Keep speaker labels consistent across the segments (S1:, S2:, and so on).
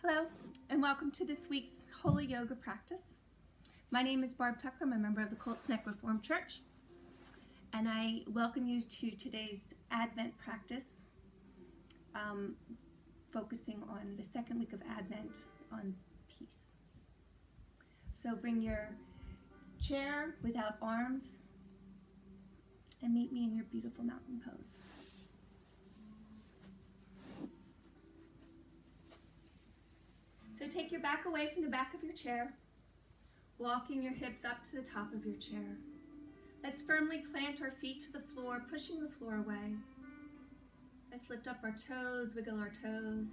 S1: Hello, and welcome to this week's Holy Yoga practice. My name is Barb Tucker. I'm a member of the Colts Reformed Church, and I welcome you to today's Advent practice, focusing on the second week of Advent on peace. So bring your chair without arms and meet me in your beautiful mountain pose. So take your back away from the back of your chair, walking your hips up to the top of your chair. Let's firmly plant our feet to the floor, pushing the floor away. Let's lift up our toes, wiggle our toes,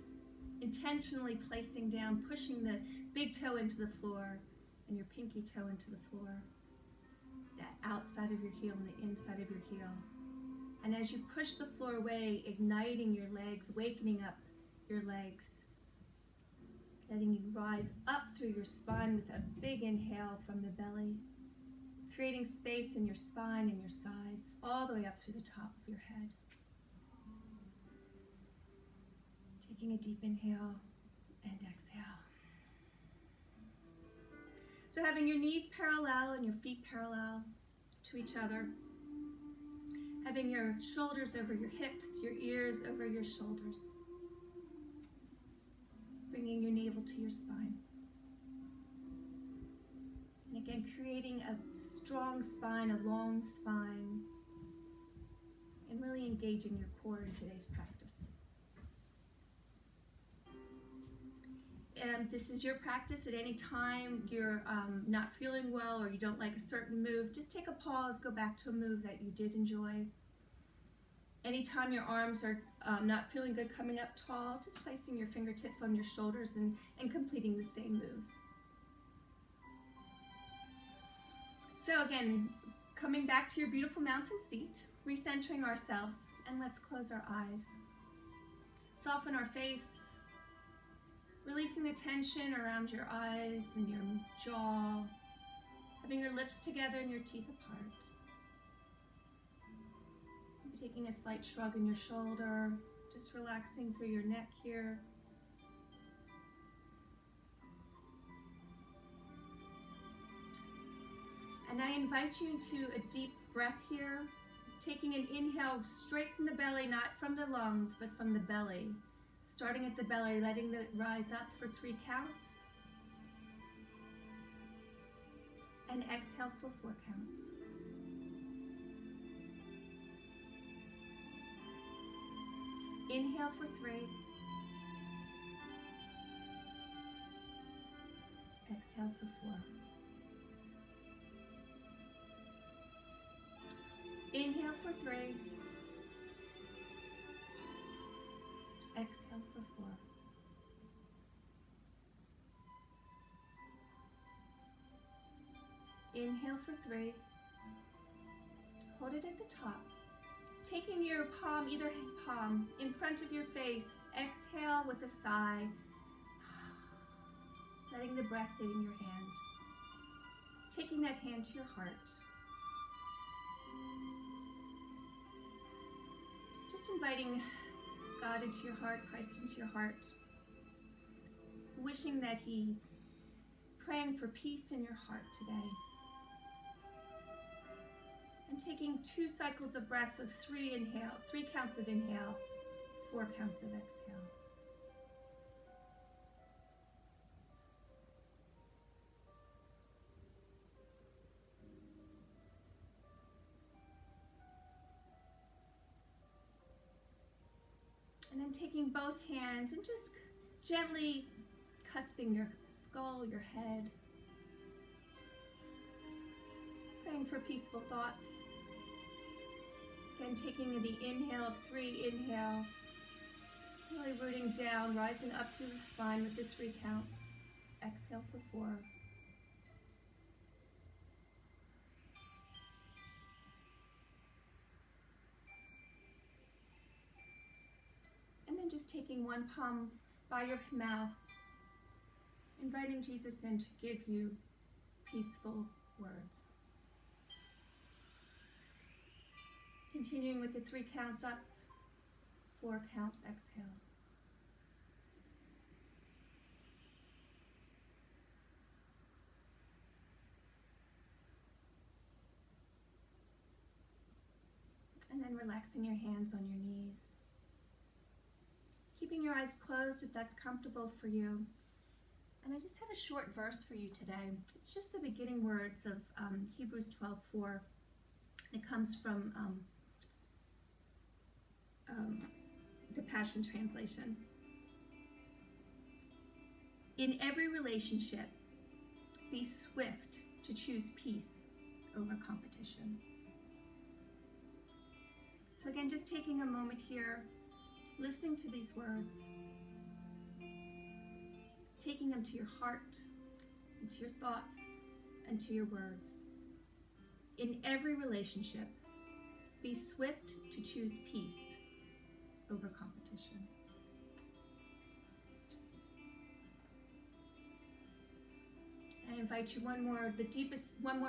S1: intentionally placing down, pushing the big toe into the floor and your pinky toe into the floor, that outside of your heel and the inside of your heel. And as you push the floor away, igniting your legs, wakening up your legs, letting you rise up through your spine with a big inhale from the belly, creating space in your spine and your sides, all the way up through the top of your head. Taking a deep inhale and exhale. So having your knees parallel and your feet parallel to each other, having your shoulders over your hips, your ears over your shoulders, bringing your navel to your spine. And again, creating a strong spine, a long spine, and really engaging your core in today's practice. And this is your practice. At any time you're not feeling well or you don't like a certain move, just take a pause, go back to a move that you did enjoy. Anytime your arms are not feeling good coming up tall, just placing your fingertips on your shoulders and completing the same moves. So again, coming back to your beautiful mountain seat, recentering ourselves, and let's close our eyes. Soften our face, releasing the tension around your eyes and your jaw, having your lips together and your teeth apart. Taking a slight shrug in your shoulder, just relaxing through your neck here. And I invite you into a deep breath here, taking an inhale straight from the belly, not from the lungs, but from the belly. Starting at the belly, letting it rise up for 3 counts. And exhale for 4 counts. Inhale for 3. Exhale for 4. Inhale for 3. Exhale for 4. Inhale for 3. Hold it at the top. Taking your palm, either palm, in front of your face, exhale with a sigh, letting the breath hit in your hand. Taking that hand to your heart. Just inviting God into your heart, Christ into your heart. Wishing that praying for peace in your heart today. And taking 2 cycles of breath of 3 counts of inhale, 4 counts of exhale. And then taking both hands and just gently cusping your skull, your head. Praying for peaceful thoughts. Again, taking the inhale of 3, inhale, really rooting down, rising up through the spine with the 3 counts. Exhale for 4. And then just taking one palm by your mouth, inviting Jesus in to give you peaceful words. Continuing with the 3 counts up, 4 counts exhale. and relaxing your hands on your knees. Keeping your eyes closed if that's comfortable for you. And I just have a short verse for you today. It's just the beginning words of Hebrews 12:4. It comes from the Passion Translation. In every relationship, be swift to choose peace over competition. So again, just taking a moment here, listening to these words, taking them to your heart, and to your thoughts, and to your words. In every relationship, be swift to choose peace over competition. I invite you one more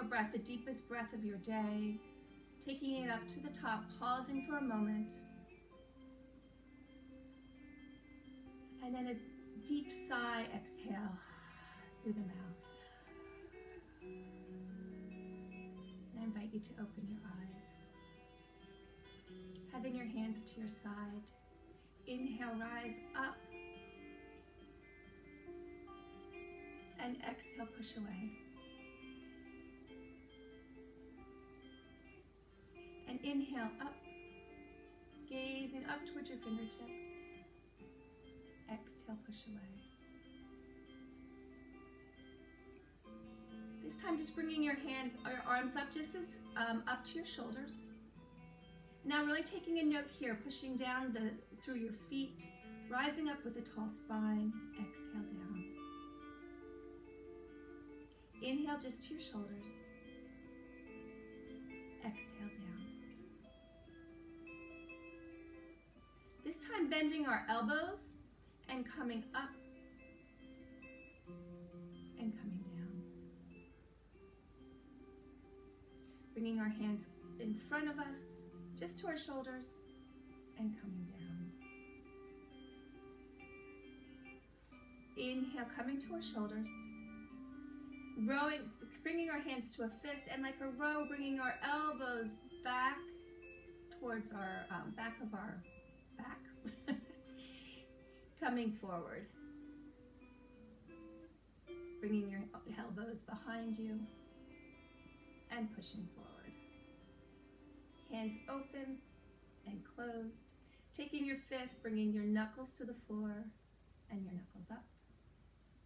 S1: breath, the deepest breath of your day, taking it up to the top, pausing for a moment, and then a deep sigh, exhale through the mouth. And I invite you to open your eyes. Having your hands to your side, inhale, rise up, and exhale, push away. And inhale up, gazing up towards your fingertips. Exhale, push away. This time just bringing your arms up just as up to your shoulders. Now really taking a note here, pushing down through your feet, rising up with a tall spine. Exhale down. Inhale just to your shoulders. Exhale down. This time bending our elbows and coming up and coming down. Bringing our hands in front of us, just to our shoulders, and coming down. Inhale, coming to our shoulders. Rowing, bringing our hands to a fist, and like a row, bringing our elbows back towards our back of our back. Coming forward. Bringing your elbows behind you and pushing forward. Hands open and closed. Taking your fists, bringing your knuckles to the floor and your knuckles up,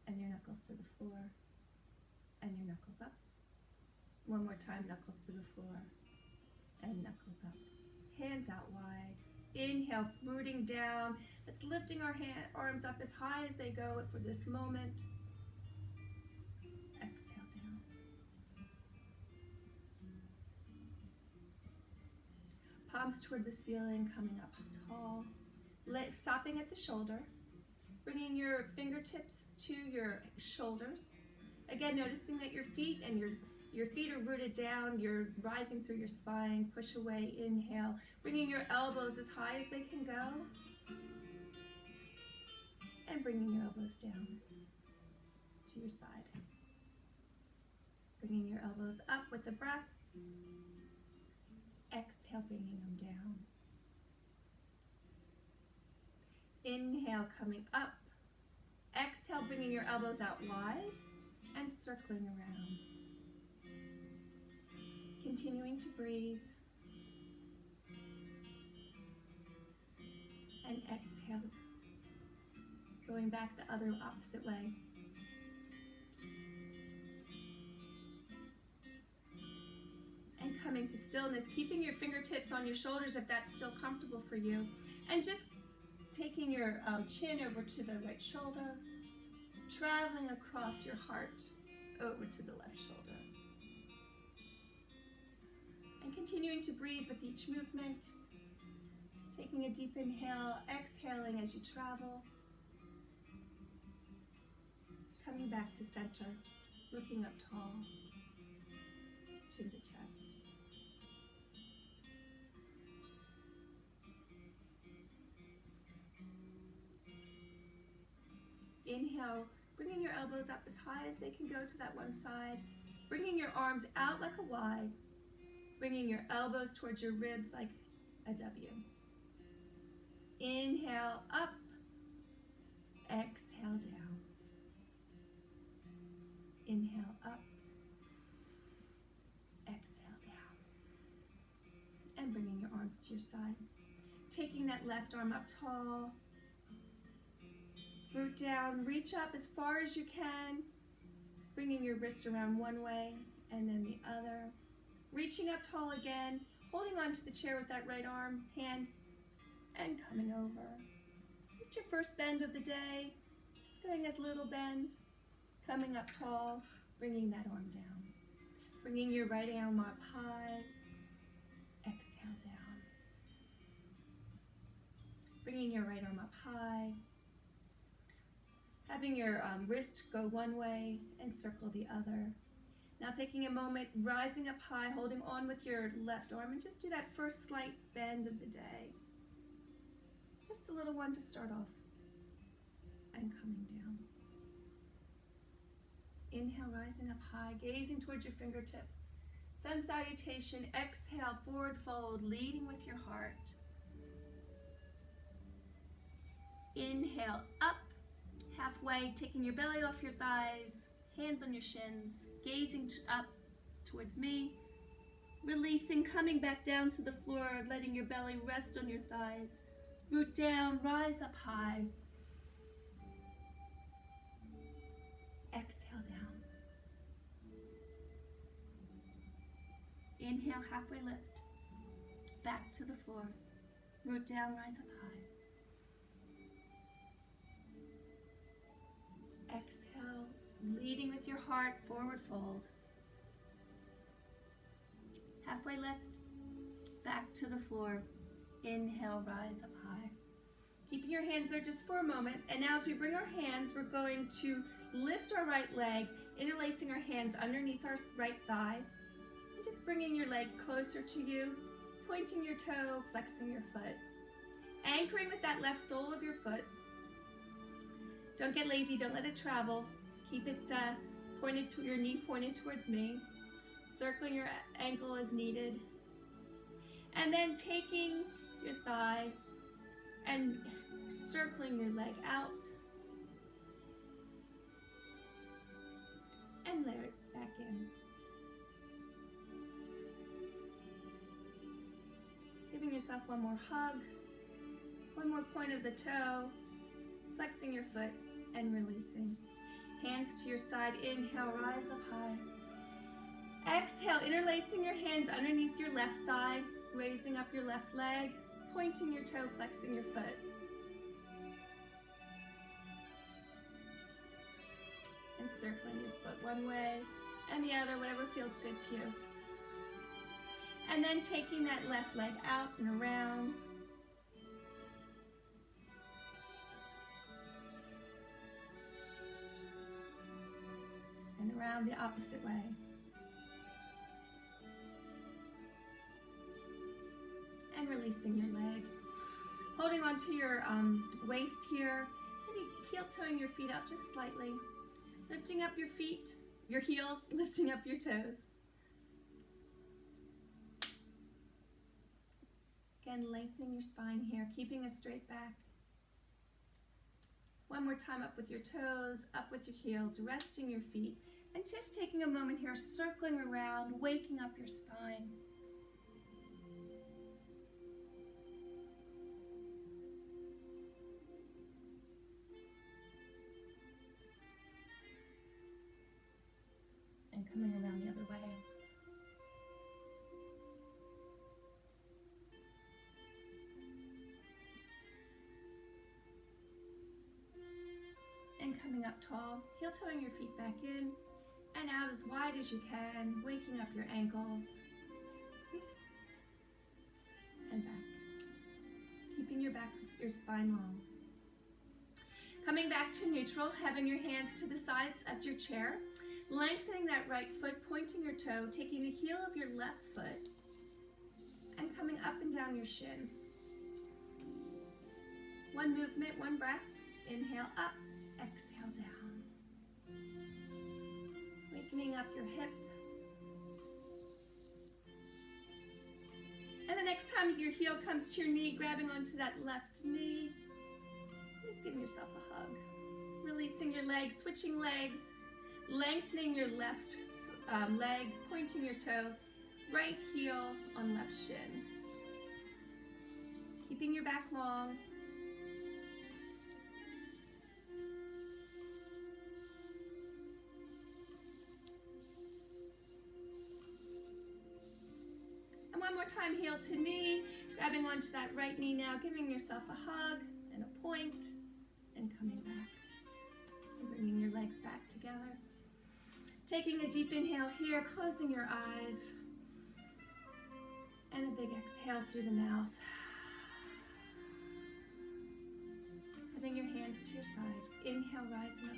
S1: and your knuckles to the floor and your knuckles up. One more time, knuckles to the floor and knuckles up. Hands out wide. Inhale, rooting down. That's lifting our arms up as high as they go for this moment. Exhale down. Palms toward the ceiling, coming up tall. Stopping at the shoulder. Bringing your fingertips to your shoulders. Again, noticing that your feet and your feet are rooted down. You're rising through your spine. Push away. Inhale. Bringing your elbows as high as they can go. And bringing your elbows down to your side. Bringing your elbows up with the breath. Exhale, bringing them down. Inhale, coming up. Exhale, bringing your elbows out wide and circling around. Continuing to breathe. And exhale, going back the other opposite way. And coming to stillness, keeping your fingertips on your shoulders if that's still comfortable for you. And just taking your chin over to the right shoulder, traveling across your heart over to the left shoulder. And continuing to breathe with each movement. Taking a deep inhale, exhaling as you travel. Coming back to center, looking up tall, chin to chest. Inhale, bringing your elbows up as high as they can go to that one side. Bringing your arms out like a Y. Bringing your elbows towards your ribs like a W. Inhale up, exhale down. Inhale up, exhale down. And bringing your arms to your side. Taking that left arm up tall. Root down, reach up as far as you can. Bringing your wrist around one way and then the other. Reaching up tall again, holding onto the chair with that right arm, hand, and coming over. Just your first bend of the day. Just going a little bend. Coming up tall, bringing that arm down. Bringing your right arm up high. Exhale down. Bringing your right arm up high. Having your wrist go one way and circle the other. Now taking a moment, rising up high, holding on with your left arm, and just do that first slight bend of the day. Just a little one to start off. And coming down. Inhale, rising up high, gazing towards your fingertips. Sun salutation, exhale, forward fold, leading with your heart. Inhale, up, halfway, taking your belly off your thighs, hands on your shins, gazing up towards me. Releasing, coming back down to the floor, letting your belly rest on your thighs. Root down, rise up high. Exhale down. Inhale, halfway lift. Back to the floor. Root down, rise up high. Exhale, leading with your heart, forward fold. Halfway lift. Back to the floor. Inhale, rise up high. Keeping your hands there just for a moment. And now as we bring our hands, we're going to lift our right leg, interlacing our hands underneath our right thigh. And just bringing your leg closer to you, pointing your toe, flexing your foot. Anchoring with that left sole of your foot. Don't get lazy, don't let it travel. Keep it pointed to your knee, pointed towards me. Circling your ankle as needed. And then taking your thigh and circling your leg out. And layer it back in. Giving yourself one more hug. One more point of the toe. Flexing your foot and releasing. Hands to your side. Inhale, rise up high. Exhale, interlacing your hands underneath your left thigh. Raising up your left leg. Pointing your toe, flexing your foot. And circling your foot one way and the other, whatever feels good to you. And then taking that left leg out and around. And around the opposite way. And releasing your leg. Holding onto your waist here. Maybe heel-toeing your feet out just slightly. Lifting up your feet, your heels, lifting up your toes. Again, lengthening your spine here, keeping a straight back. One more time, up with your toes, up with your heels, resting your feet. And just taking a moment here, circling around, waking up your spine. And coming around the other way. And coming up tall, heel-toeing your feet back in and out as wide as you can, waking up your ankles. Oops. And back. Keeping your spine long. Coming back to neutral, having your hands to the sides of your chair. Lengthening that right foot, pointing your toe, taking the heel of your left foot, and coming up and down your shin. One movement, one breath. Inhale up, exhale down. Wakening up your hip. And the next time time your heel comes to your knee, grabbing onto that left knee, just giving yourself a hug. Releasing your legs, switching legs, lengthening your left leg, pointing your toe, right heel on left shin. Keeping your back long. And one more time, heel to knee, grabbing onto that right knee now, giving yourself a hug and a point, and coming back. And bringing your legs back together. Taking a deep inhale here, closing your eyes. And a big exhale through the mouth. Having your hands to your side. Inhale, rising up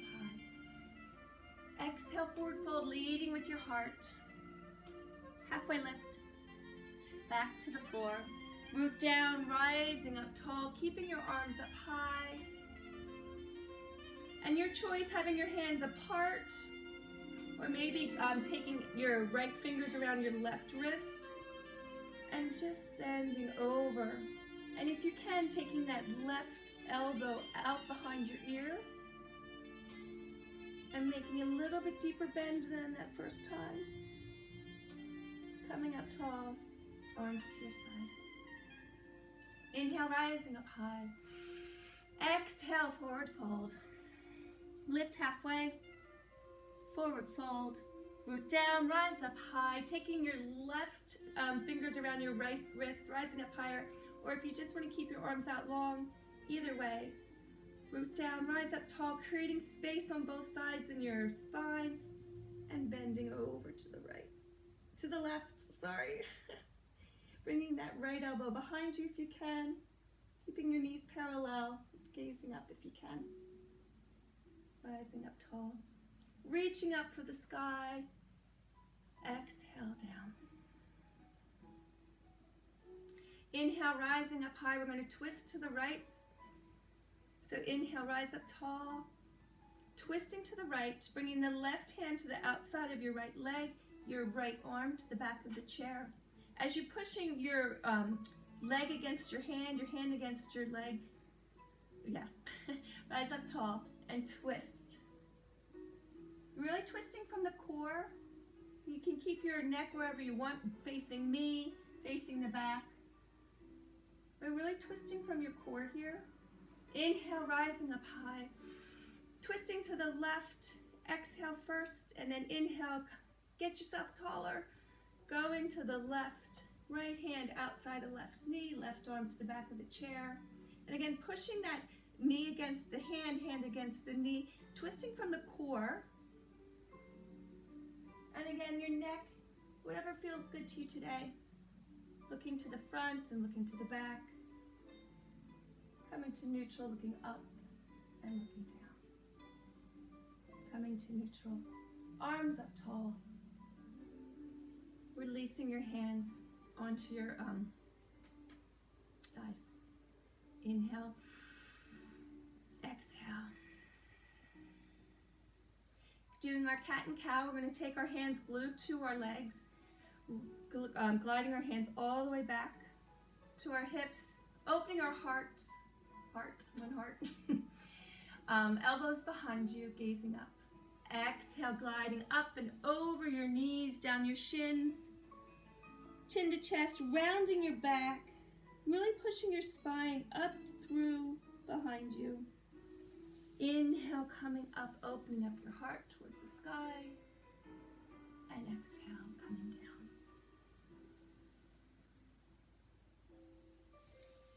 S1: high. Exhale, forward fold, leading with your heart. Halfway lift. Back to the floor. Root down, rising up tall, keeping your arms up high. And your choice, having your hands apart, or maybe taking your right fingers around your left wrist and just bending over. And if you can, taking that left elbow out behind your ear and making a little bit deeper bend than that first time. Coming up tall, arms to your side. Inhale, rising up high. Exhale, forward fold. Lift halfway, forward fold, root down, rise up high, taking your left fingers around your right wrist, rising up higher, or if you just want to keep your arms out long, either way. Root down, rise up tall, creating space on both sides in your spine, and bending over to the right, to the left, sorry. Bringing that right elbow behind you if you can, keeping your knees parallel, gazing up if you can. Rising up tall, reaching up for the sky, exhale down. Inhale, rising up high, we're going to twist to the right. So inhale, rise up tall, twisting to the right, bringing the left hand to the outside of your right leg, your right arm to the back of the chair. As you're pushing your leg against your hand against your leg, rise up tall. And twist. Really twisting from the core. You can keep your neck wherever you want, facing me, facing the back. But really twisting from your core here. Inhale, rising up high. Twisting to the left. Exhale first, and then inhale. Get yourself taller. Going to the left. Right hand outside of left knee, left arm to the back of the chair. And again, pushing that knee against the hand, hand against the knee, twisting from the core. And again, your neck, whatever feels good to you today. Looking to the front and looking to the back. Coming to neutral, looking up and looking down. Coming to neutral, arms up tall. Releasing your hands onto your thighs. Inhale. Exhale. Doing our cat and cow, we're going to take our hands glued to our legs, gliding our hands all the way back to our hips, opening our heart, elbows behind you, gazing up. Exhale, gliding up and over your knees, down your shins, chin to chest, rounding your back, really pushing your spine up through behind you. Inhale, coming up, opening up your heart towards the sky. And exhale, coming down.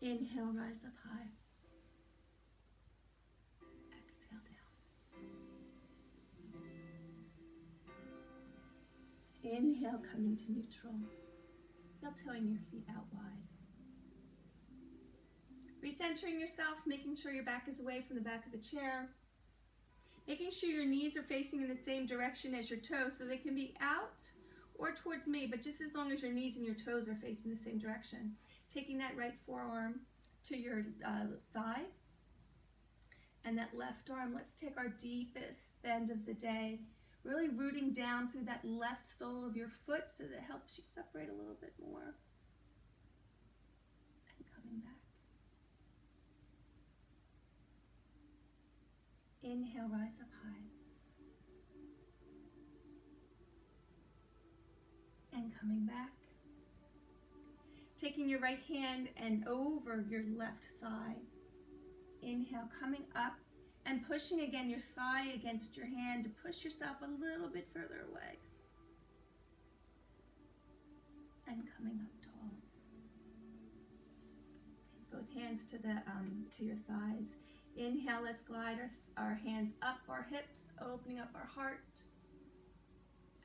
S1: Inhale, rise up high. Exhale down. Inhale, coming to neutral. Heel toeing your feet out wide. Recentering yourself, making sure your back is away from the back of the chair. Making sure your knees are facing in the same direction as your toes, so they can be out or towards me, but just as long as your knees and your toes are facing the same direction. Taking that right forearm to your thigh. And that left arm, let's take our deepest bend of the day. Really rooting down through that left sole of your foot so that it helps you separate a little bit more. Inhale, rise up high. And coming back. Taking your right hand and over your left thigh. Inhale, coming up and pushing again your thigh against your hand to push yourself a little bit further away. And coming up tall. Both hands to your thighs. Inhale, let's glide our hands up our hips, opening up our heart.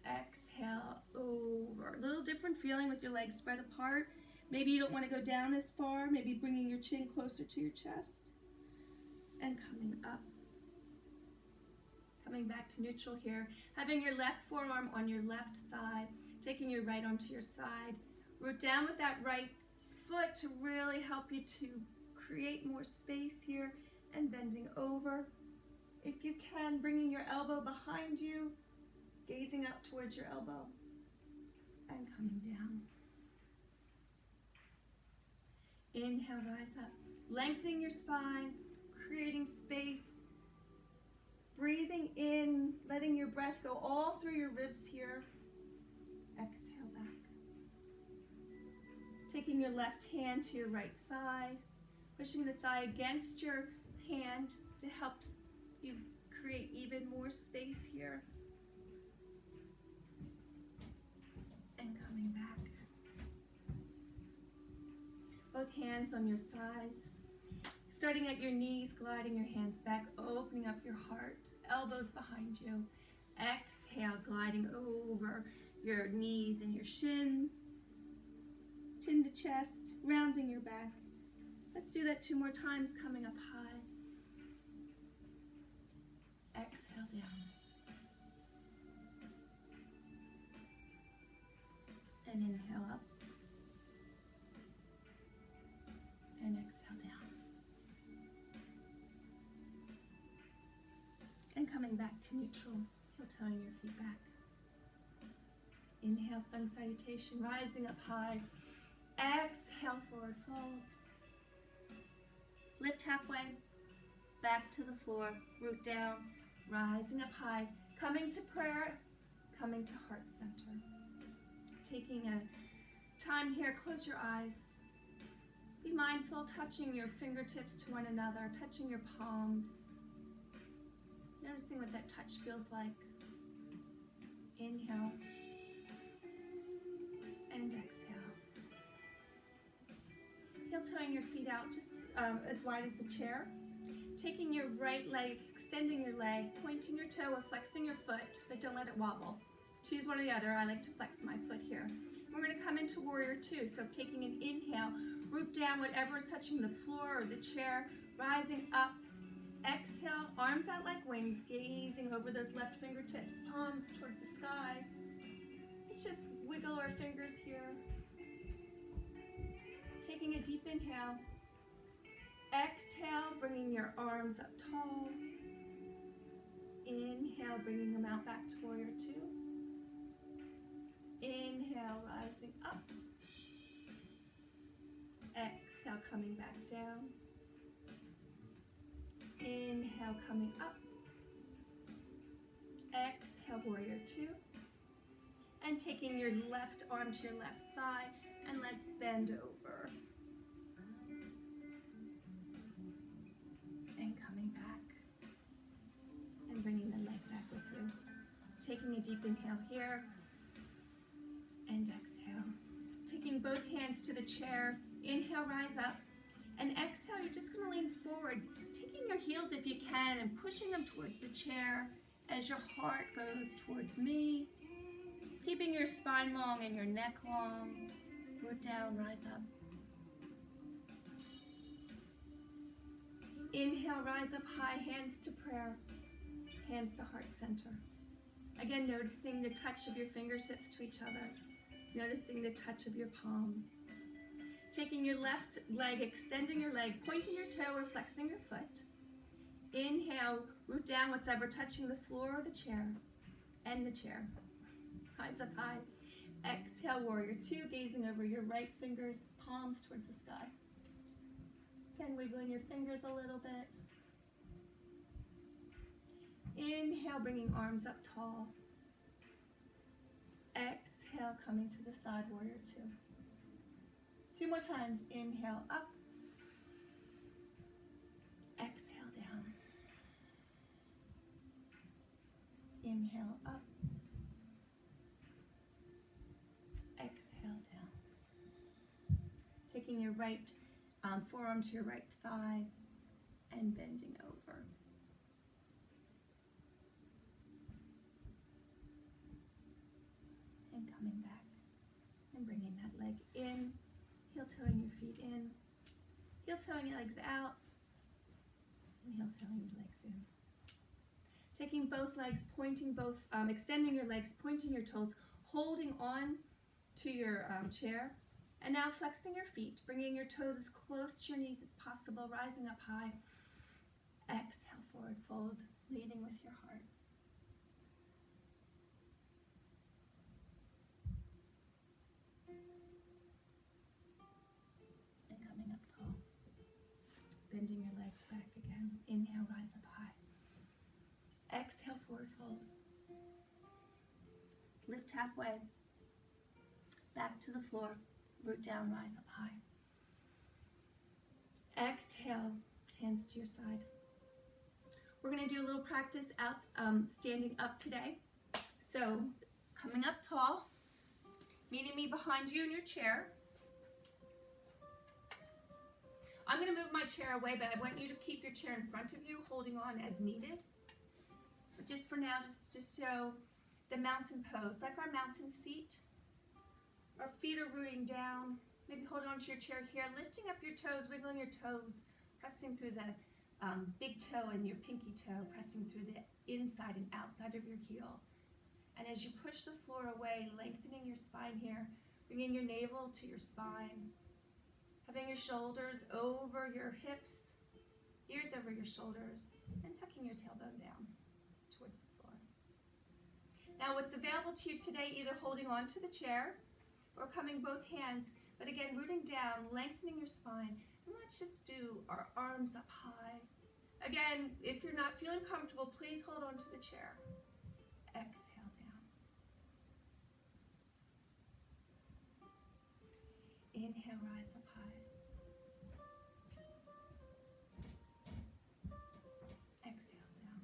S1: Exhale, over. A little different feeling with your legs spread apart. Maybe you don't want to go down as far, maybe bringing your chin closer to your chest. And coming up. Coming back to neutral here. Having your left forearm on your left thigh. Taking your right arm to your side. Root down with that right foot to really help you to create more space here. And bending over. If you can, bringing your elbow behind you. Gazing up towards your elbow. And coming down. Inhale, rise up. Lengthening your spine. Creating space. Breathing in, letting your breath go all through your ribs here. Exhale back. Taking your left hand to your right thigh. Pushing the thigh against your hand to help you create even more space here. And coming back. Both hands on your thighs. Starting at your knees, gliding your hands back, opening up your heart, elbows behind you. Exhale, gliding over your knees and your shin, chin to chest, rounding your back. Let's do that 2 more times, coming up high. Exhale down. And inhale up. And exhale down. And coming back to neutral, heel toeing your feet back. Inhale, sun salutation, rising up high. Exhale, forward fold. Lift halfway, back to the floor, root down, rising up high. Coming to prayer, coming to heart center. Taking a time here, close your eyes. Be mindful, touching your fingertips to one another, touching your palms. Noticing what that touch feels like. Inhale. And exhale. Heel toeing your feet out just as wide as the chair. Taking your right leg, extending your leg, pointing your toe or flexing your foot, but don't let it wobble. Choose one or the other. I like to flex my foot here. We're going to come into warrior 2. So taking an inhale, root down whatever is touching the floor or the chair, rising up. Exhale, arms out like wings, gazing over those left fingertips, palms towards the sky. Let's just wiggle our fingers here. Taking a deep inhale. Exhale, bringing your arms up tall. Inhale, bringing them out back to warrior 2. Inhale, rising up. Exhale, coming back down. Inhale, coming up. Exhale, warrior 2. And taking your left arm to your left thigh, and let's bend over. And coming back. And bringing the leg back with you. Taking a deep inhale here. And exhale. Taking both hands to the chair. Inhale, rise up. And exhale, you're just going to lean forward, taking your heels if you can and pushing them towards the chair as your heart goes towards me. Keeping your spine long and your neck long. Root down, rise up. Inhale, rise up high, hands to prayer, hands to heart center. Again, noticing the touch of your fingertips to each other. Noticing the touch of your palm. Taking your left leg, extending your leg, pointing your toe or flexing your foot. Inhale, root down whatever touching the floor or the chair. And the chair. Eyes up high. Exhale, warrior 2, gazing over your right fingers, palms towards the sky. Again, wiggling your fingers a little bit. Inhale, bringing arms up tall. Exhale, coming to the side, warrior two. Two more times. Inhale, up. Exhale, down. Inhale, up. Exhale, down. Taking your right forearm to your right thigh and bending over. And coming back and bringing that leg in, heel-toeing your feet in, heel-toeing your legs out, and heel-toeing your legs in. Taking both legs, pointing both, extending your legs, pointing your toes, holding on to your chair, and now flexing your feet, bringing your toes as close to your knees as possible, rising up high. Exhale, forward fold, leading with your heart. And coming up tall. Bending your legs back again. Inhale, rise up high. Exhale, forward fold. Lift halfway. Back to the floor. Root down, rise up high. Exhale, hands to your side. We're going to do a little practice out standing up today. So, coming up tall, meeting me behind you in your chair. I'm going to move my chair away, but I want you to keep your chair in front of you, holding on as needed. But just for now, just to show the mountain pose, like our mountain seat. Our feet are rooting down. Maybe holding on to your chair here, lifting up your toes, wiggling your toes, pressing through the big toe and your pinky toe, pressing through the inside and outside of your heel. And as you push the floor away, lengthening your spine here, bringing your navel to your spine, having your shoulders over your hips, ears over your shoulders, and tucking your tailbone down towards the floor. Now what's available to you today, either holding on to the chair or coming both hands, but again, rooting down, lengthening your spine. And let's just do our arms up high. Again, if you're not feeling comfortable, please hold on to the chair. Exhale down. Inhale, rise up high. Exhale down.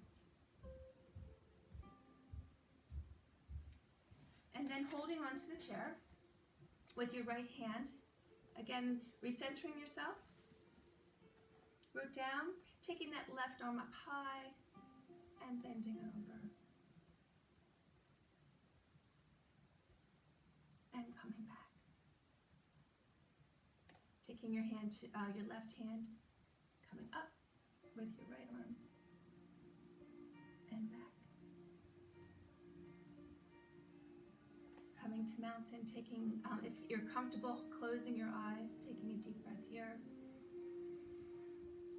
S1: And then holding on to the chair with your right hand, again, recentering yourself. Root down, taking that left arm up high and bending over. And coming back. Taking your hand, your left hand, coming up with your right arm and back. Coming to mountain, taking, if you're comfortable, closing your eyes, taking a deep breath here,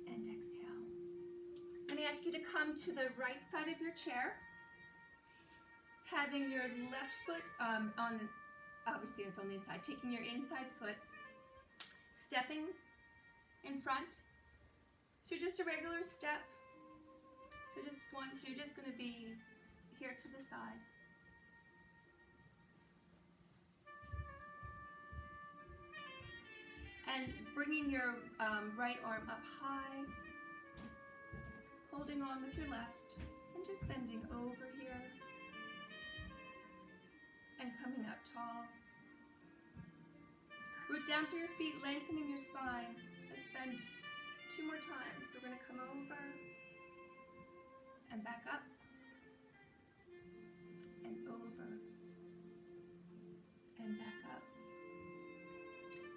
S1: and exhale. I'm going to ask you to come to the right side of your chair, having your left foot obviously it's on the inside, taking your inside foot, stepping in front. So just a regular step. So just you're just going to be here to the side. And bringing your right arm up high, holding on with your left, and just bending over here, and coming up tall. Root down through your feet, lengthening your spine. Let's bend 2 more times. So we're going to come over, and back up, and over, and back up.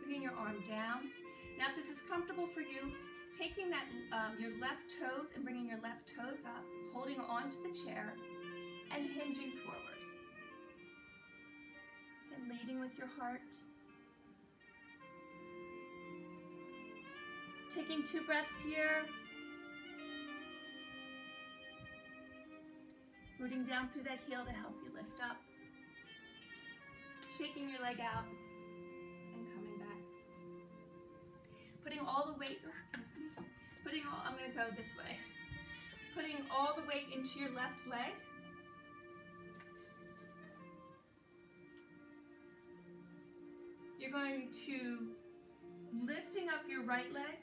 S1: Bringing your arm down. Now if this is comfortable for you, taking that your left toes and bringing your left toes up, holding onto the chair and hinging forward. And leading with your heart. Taking 2 breaths here. Rooting down through that heel to help you lift up. Shaking your leg out. Putting all the weight, I'm going to go this way. Putting all the weight into your left leg. You're going to lifting up your right leg,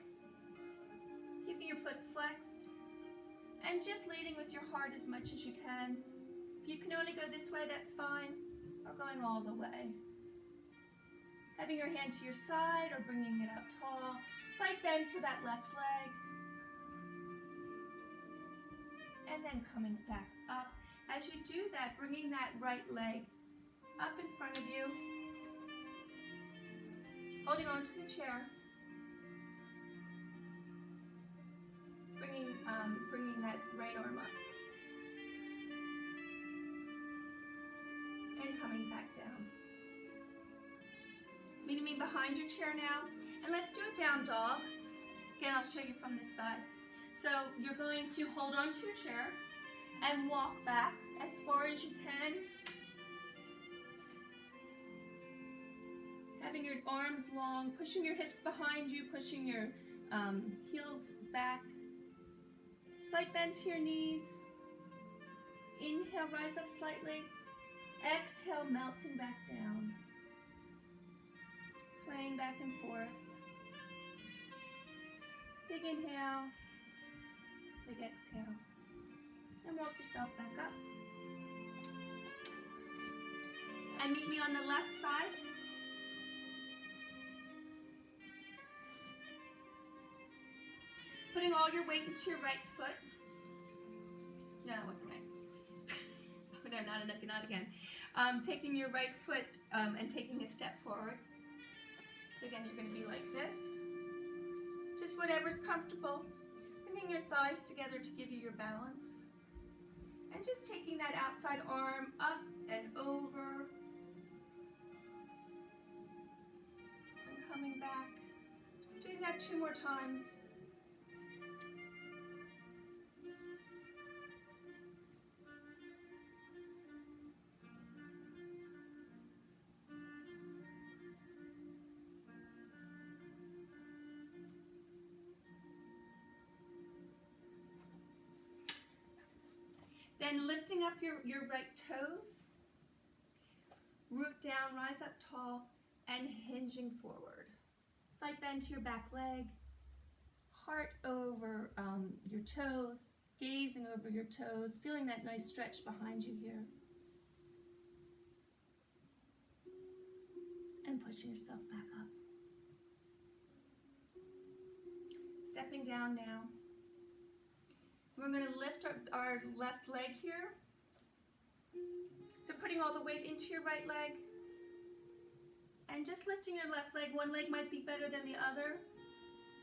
S1: keeping your foot flexed, and just leading with your heart as much as you can. If you can only go this way, that's fine, or going all the way. Having your hand to your side or bringing it up tall. Slight bend to that left leg. And then coming back up. As you do that, bringing that right leg up in front of you. Holding on to the chair. Bringing that right arm up. And coming back down. Meeting me behind your chair now. And let's do a down dog. Again, I'll show you from this side. So you're going to hold on to your chair and walk back as far as you can. Having your arms long, pushing your hips behind you, pushing your heels back. Slight bend to your knees. Inhale, rise up slightly. Exhale, melting back down. Swaying back and forth. Big inhale, big exhale. And walk yourself back up. And meet me on the left side. Putting all your weight into your right foot. No, that wasn't right. Oh, no, not again. Taking your right foot and taking a step forward. So again, you're going to be like this. Just whatever's comfortable. Bringing your thighs together to give you your balance. And just taking that outside arm up and over. And coming back. Just doing that 2 more times. Then lifting up your right toes, root down, rise up tall, and hinging forward. Slight bend to your back leg, heart over your toes, gazing over your toes, feeling that nice stretch behind you here. And pushing yourself back up. Stepping down now. We're going to lift our left leg here. So putting all the weight into your right leg. And just lifting your left leg. One leg might be better than the other.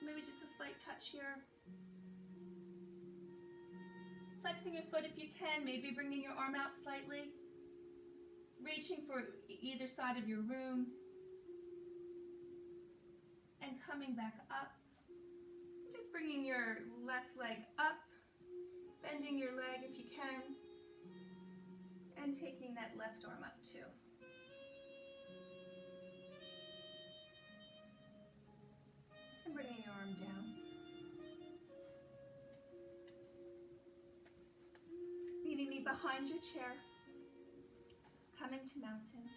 S1: Maybe just a slight touch here. Flexing your foot if you can. Maybe bringing your arm out slightly. Reaching for either side of your room. And coming back up. Just bringing your left leg up. Bending your leg if you can, and taking that left arm up too. And bringing your arm down. Meeting me behind your chair. Coming to mountain.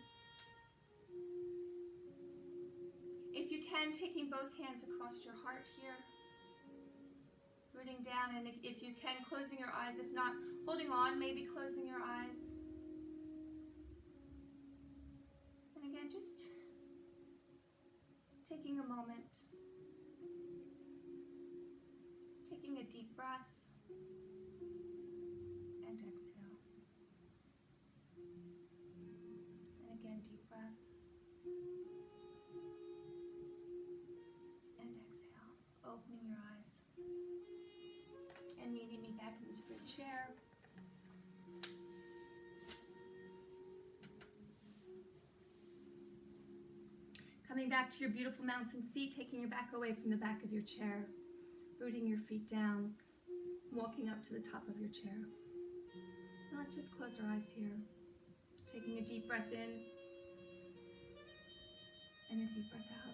S1: If you can, taking both hands across your heart here. Rooting down, and if you can, closing your eyes. If not, holding on, maybe closing your eyes. And again, just taking a moment. Taking a deep breath. And exhale. And again, deep breath. And exhale. Opening your eyes. And meeting me back into your chair. Coming back to your beautiful mountain seat, taking your back away from the back of your chair, rooting your feet down, walking up to the top of your chair. And let's just close our eyes here, taking a deep breath in and a deep breath out.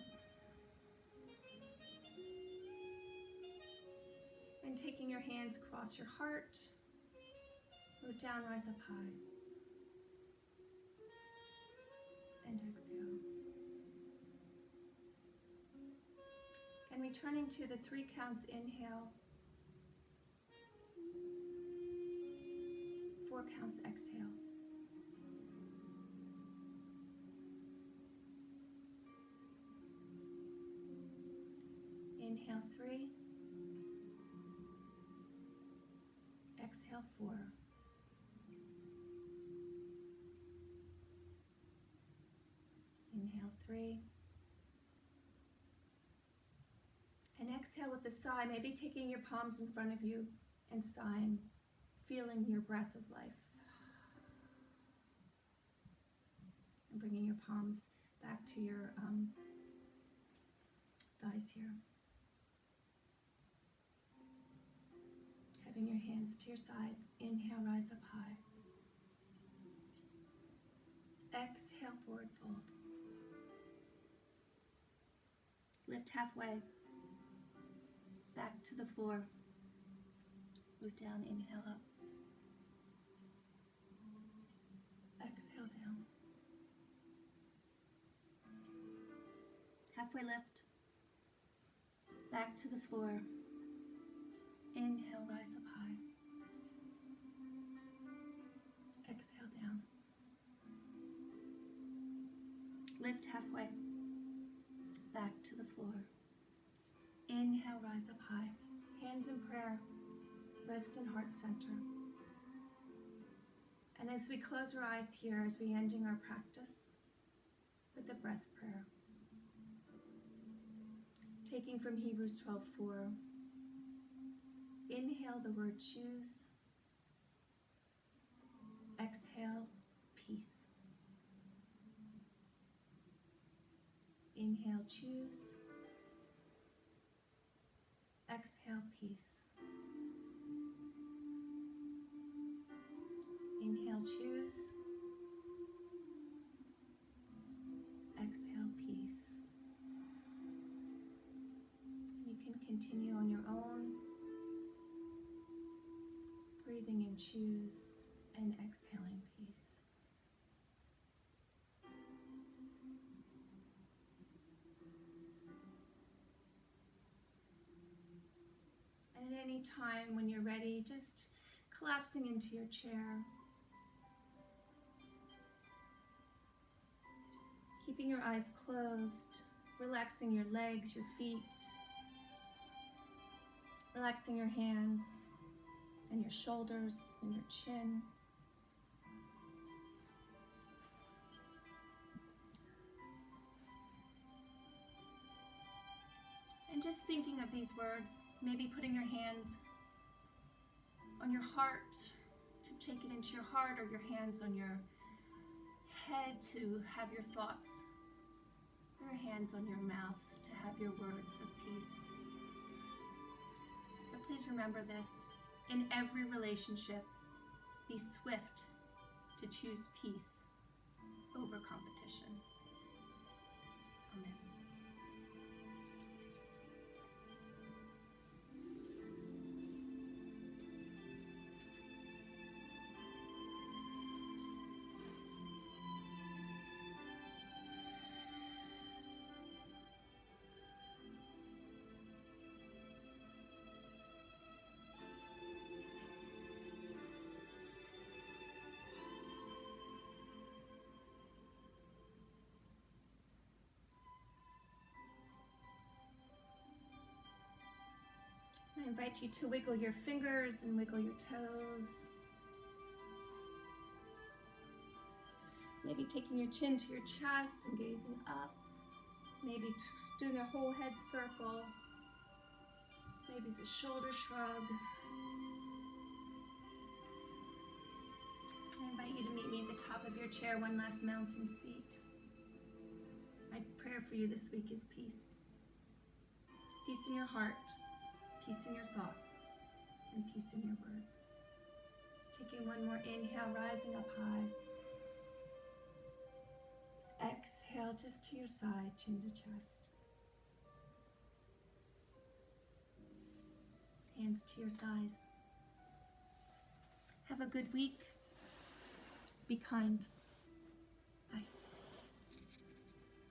S1: And taking your hands across your heart, Root down, rise up high. And exhale. And returning to the 3 counts, inhale. 4 counts, exhale. Inhale 3. Exhale 4. Inhale 3. And exhale with a sigh, maybe taking your palms in front of you and sighing, feeling your breath of life. And bringing your palms back to your thighs here. Having your hands to your sides. Inhale, rise up high. Exhale, forward fold. Lift halfway. Back to the floor. Root down, inhale up. Exhale down. Halfway lift. Back to the floor. Inhale, rise up high. Exhale down. Lift halfway. Back to the floor. Inhale, rise up high. Hands in prayer. Rest in heart center. And as we close our eyes here, as we ending our practice with the breath prayer. Taking from Hebrews 12:4. Inhale the word choose. Exhale, peace. Inhale, choose. Exhale, peace. Inhale, choose. Exhale, peace. You can continue on your own, breathing in choose and exhaling peace. And at any time when you're ready, just collapsing into your chair. Keeping your eyes closed, relaxing your legs, your feet, relaxing your hands and your shoulders and your chin. And just thinking of these words, maybe putting your hand on your heart to take it into your heart, or your hands on your head to have your thoughts, or your hands on your mouth to have your words of peace. But please remember this, in every relationship, be swift to choose peace over competition. Amen. I invite you to wiggle your fingers and wiggle your toes. Maybe taking your chin to your chest and gazing up. Maybe doing a whole head circle. Maybe it's a shoulder shrug. I invite you to meet me at the top of your chair, one last mountain seat. My prayer for you this week is peace. Peace in your heart. Peace in your thoughts, and peace in your words. Taking one more inhale, rising up high. Exhale just to your side, chin to chest. Hands to your thighs. Have a good week. Be kind.